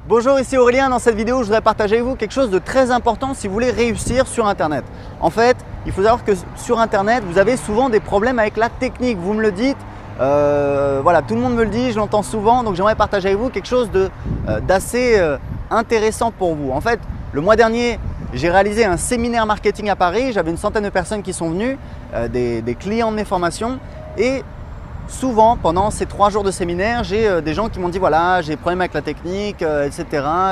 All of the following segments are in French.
Bonjour, ici Aurélien. Dans cette vidéo, je voudrais partager avec vous quelque chose de très important si vous voulez réussir sur Internet. En fait, il faut savoir que sur Internet, vous avez souvent des problèmes avec la technique. Vous me le dites, voilà, tout le monde me le dit, je l'entends souvent. Donc, j'aimerais partager avec vous quelque chose d'assez intéressant pour vous. En fait, le mois dernier, j'ai réalisé un séminaire marketing à Paris. J'avais une centaine de personnes qui sont venues, des clients de mes formations. Et souvent, pendant ces 3 jours de séminaire, j'ai des gens qui m'ont dit voilà, j'ai des problèmes avec la technique, etc.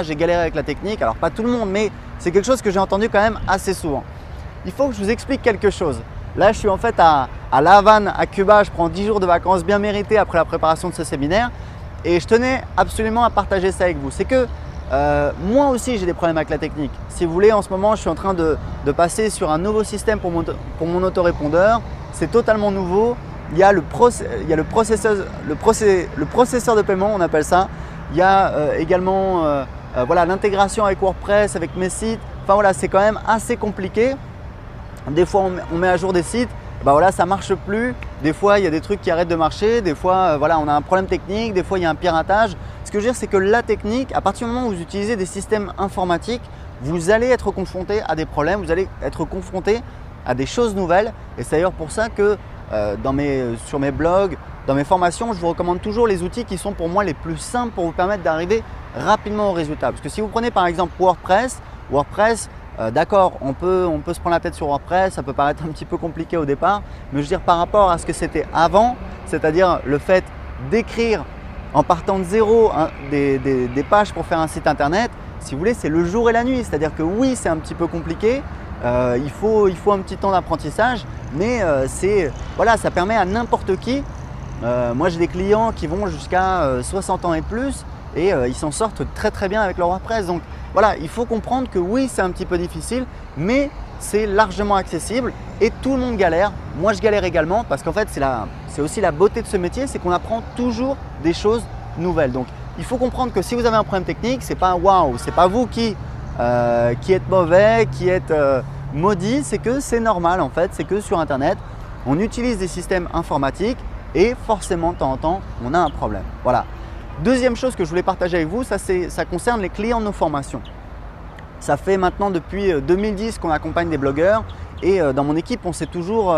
J'ai galéré avec la technique. Alors, pas tout le monde, mais c'est quelque chose que j'ai entendu quand même assez souvent. Il faut que je vous explique quelque chose. Là, je suis en fait à La Havane, à Cuba. Je prends 10 jours de vacances bien mérités après la préparation de ce séminaire. Et je tenais absolument à partager ça avec vous. C'est que moi aussi, j'ai des problèmes avec la technique. Si vous voulez, en ce moment, je suis en train de passer sur un nouveau système pour mon autorépondeur. C'est totalement nouveau. Il y a le processeur de paiement, on appelle ça. Il y a également voilà, l'intégration avec WordPress, avec mes sites. Enfin voilà, c'est quand même assez compliqué. Des fois, on met à jour des sites, ben voilà, ça ne marche plus. Des fois, il y a des trucs qui arrêtent de marcher. Des fois, voilà, on a un problème technique. Des fois, il y a un piratage. Ce que je veux dire, c'est que la technique, à partir du moment où vous utilisez des systèmes informatiques, vous allez être confronté à des problèmes, vous allez être confronté à des choses nouvelles. Et c'est d'ailleurs pour ça que sur mes blogs, dans mes formations, je vous recommande toujours les outils qui sont pour moi les plus simples pour vous permettre d'arriver rapidement au résultat. Parce que si vous prenez par exemple WordPress, d'accord, on peut se prendre la tête sur WordPress, ça peut paraître un petit peu compliqué au départ, mais je veux dire par rapport à ce que c'était avant, c'est-à-dire le fait d'écrire en partant de zéro des pages pour faire un site internet, si vous voulez, c'est le jour et la nuit. C'est-à-dire que oui, c'est un petit peu compliqué, il faut un petit temps d'apprentissage, mais voilà, ça permet à n'importe qui. Moi, j'ai des clients qui vont jusqu'à 60 ans et plus et ils s'en sortent très très bien avec leur WordPress. Donc voilà, il faut comprendre que oui, c'est un petit peu difficile, mais c'est largement accessible et tout le monde galère. Moi, je galère également parce qu'en fait, c'est aussi la beauté de ce métier, c'est qu'on apprend toujours des choses nouvelles. Donc, il faut comprendre que si vous avez un problème technique, c'est pas waouh, c'est pas vous qui êtes mauvais, qui êtes maudit, c'est que c'est normal en fait, c'est que sur Internet, on utilise des systèmes informatiques et forcément de temps en temps, on a un problème. Voilà. Deuxième chose que je voulais partager avec vous, ça concerne les clients de nos formations. Ça fait maintenant depuis 2010 qu'on accompagne des blogueurs et dans mon équipe, on s'est toujours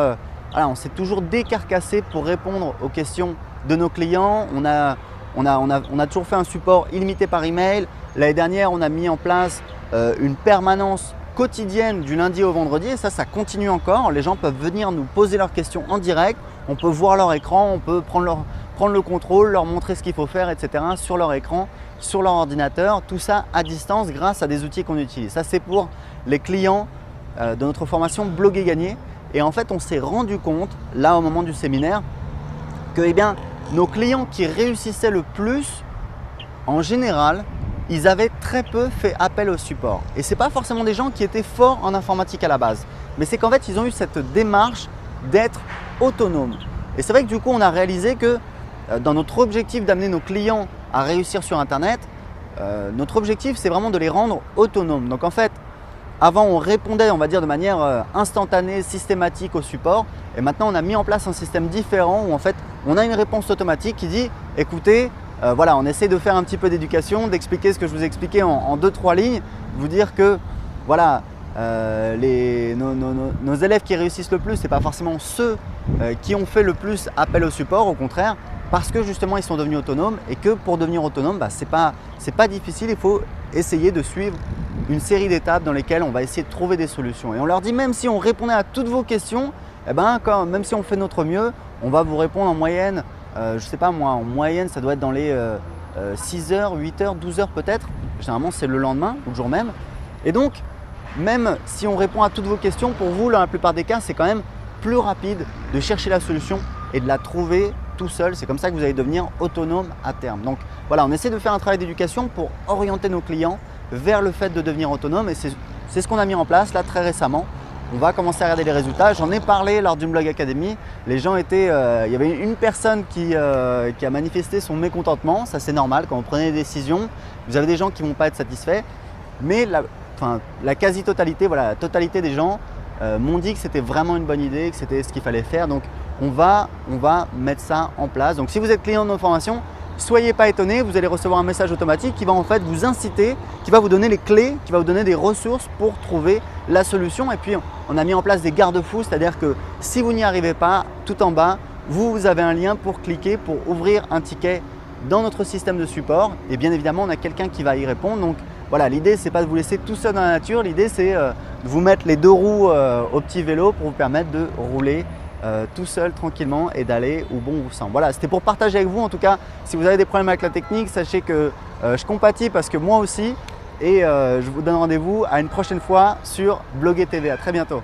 décarcassé pour répondre aux questions de nos clients. On a toujours fait un support illimité par email. L'année dernière, on a mis en place une permanence quotidienne du lundi au vendredi et ça continue encore. Les gens peuvent venir nous poser leurs questions en direct. On peut voir leur écran, on peut prendre le contrôle, leur montrer ce qu'il faut faire, etc. sur leur écran, sur leur ordinateur. Tout ça à distance grâce à des outils qu'on utilise. Ça, c'est pour les clients de notre formation Bloguer Gagner. Et en fait, on s'est rendu compte, là au moment du séminaire, que nos clients qui réussissaient le plus, en général, ils avaient très peu fait appel au support. Et ce n'est pas forcément des gens qui étaient forts en informatique à la base, mais c'est qu'en fait, ils ont eu cette démarche d'être autonomes. Et c'est vrai que du coup, on a réalisé que dans notre objectif d'amener nos clients à réussir sur Internet, notre objectif, c'est vraiment de les rendre autonomes. Donc en fait, avant, on répondait, on va dire, de manière instantanée, systématique au support. Et maintenant, on a mis en place un système différent où en fait, on a une réponse automatique qui dit « Écoutez, voilà, on essaie de faire un petit peu d'éducation, d'expliquer ce que je vous ai expliqué en 2-3 lignes, vous dire que voilà, nos élèves qui réussissent le plus, ce n'est pas forcément ceux qui ont fait le plus appel au support, au contraire, parce que justement, ils sont devenus autonomes et que pour devenir autonome, ce n'est pas difficile, il faut essayer de suivre une série d'étapes dans lesquelles on va essayer de trouver des solutions. Et on leur dit même si on répondait à toutes vos questions, même si on fait notre mieux, on va vous répondre en moyenne, je ne sais pas moi, en moyenne ça doit être dans les 6 heures, 8 heures, 12 heures peut-être. Généralement c'est le lendemain ou le jour même. Et donc, même si on répond à toutes vos questions, pour vous, dans la plupart des cas, c'est quand même plus rapide de chercher la solution et de la trouver tout seul. C'est comme ça que vous allez devenir autonome à terme. Donc voilà, on essaie de faire un travail d'éducation pour orienter nos clients vers le fait de devenir autonome et c'est ce qu'on a mis en place là très récemment. On va commencer à regarder les résultats. J'en ai parlé lors d'une Blog Academy. Les gens étaient, il y avait une personne qui a manifesté son mécontentement. Ça, c'est normal quand vous prenez des décisions. Vous avez des gens qui ne vont pas être satisfaits. Mais la quasi-totalité, voilà, la totalité des gens m'ont dit que c'était vraiment une bonne idée, que c'était ce qu'il fallait faire. Donc, on va mettre ça en place. Donc, si vous êtes client de nos formations, soyez pas étonnés, vous allez recevoir un message automatique qui va en fait vous inciter, qui va vous donner les clés, qui va vous donner des ressources pour trouver la solution. Et puis on a mis en place des garde-fous, c'est-à-dire que si vous n'y arrivez pas, tout en bas, vous avez un lien pour cliquer, pour ouvrir un ticket dans notre système de support. Et bien évidemment, on a quelqu'un qui va y répondre. Donc voilà, l'idée c'est pas de vous laisser tout seul dans la nature, l'idée c'est de vous mettre les deux roues au petit vélo pour vous permettre de rouler tout seul tranquillement et d'aller où bon vous semble. Voilà, c'était pour partager avec vous. En tout cas, si vous avez des problèmes avec la technique, sachez que je compatis parce que moi aussi. Et je vous donne rendez-vous à une prochaine fois sur Bloguer TV. À très bientôt.